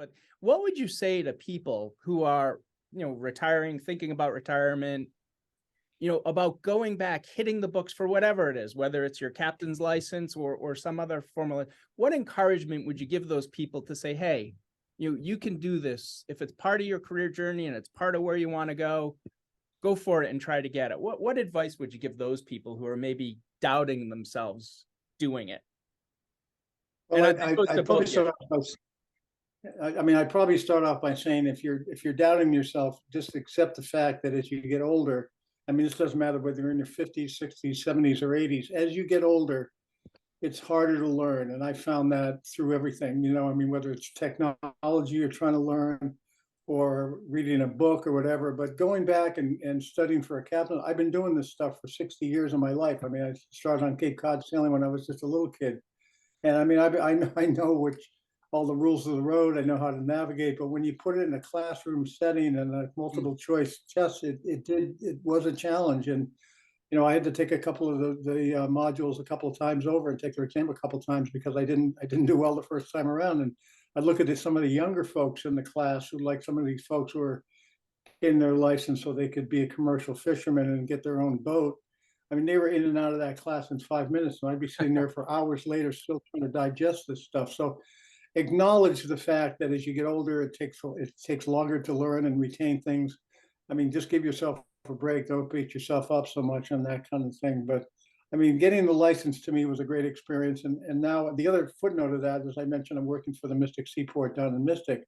But what would you say to people who are, retiring, thinking about retirement, about going back, hitting the books for whatever it is, whether it's your captain's license or some other formal, what encouragement would you give those people to say, hey, you can do this. If it's part of your career journey and it's part of where you want to go for it and try to get it. What advice would you give those people who are maybe doubting themselves doing it? Well, I'd probably start off by, I'd probably start off by saying if you're doubting yourself, just accept the fact that as you get older, this doesn't matter whether you're in your 50s, 60s, 70s, or 80s. As you get older, it's harder to learn, and I found that through everything. Whether it's technology you're trying to learn, or reading a book or whatever. But going back and studying for a captain, I've been doing this stuff for 60 years of my life. I started on Cape Cod sailing when I was just a little kid. And I know which all the rules of the road. I know how to navigate. But when you put it in a classroom setting and a multiple choice test, it was a challenge. And I had to take a couple of the modules a couple of times over and take their exam a couple of times because I didn't do well the first time around. And I look at some of the younger folks in the class who, like some of these folks who were in their license so they could be a commercial fisherman and get their own boat. They were in and out of that class in 5 minutes, and I'd be sitting there for hours later still trying to digest this stuff. So acknowledge the fact that as you get older, it takes longer to learn and retain things. Just give yourself a break. Don't beat yourself up so much on that kind of thing. But getting the license to me was a great experience. And now the other footnote of that, as I mentioned, I'm working for the Mystic Seaport down in Mystic,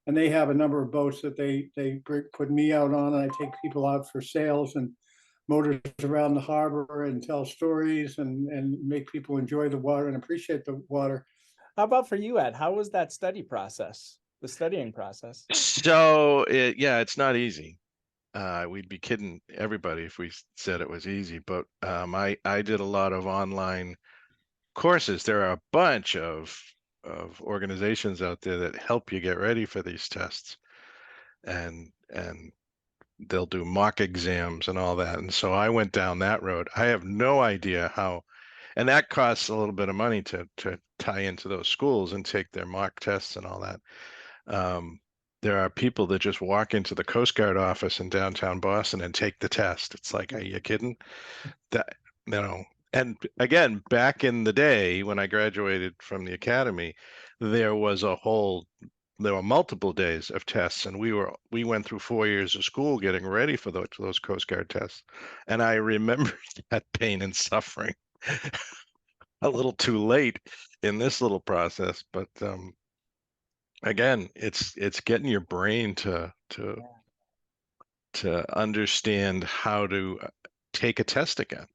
and they have a number of boats that they put me out on, and I take people out for sails and motors around the harbor and tell stories and make people enjoy the water and appreciate the water. How about for you, Ed? How was that studying process? So it's not easy. We'd be kidding everybody if we said it was easy, but I did a lot of online courses. There are a bunch of organizations out there that help you get ready for these tests, and they'll do mock exams and all that. And so I went down that road. I have no idea how, and that costs a little bit of money to tie into those schools and take their mock tests and all that. There are people that just walk into the Coast Guard office in downtown Boston and take the test. It's like, are you kidding? That, and again, back in the day when I graduated from the academy, there were multiple days of tests, and we went through 4 years of school getting ready for those Coast Guard tests. And I remember that pain and suffering a little too late in this little process, but again, it's getting your brain to understand how to take a test again.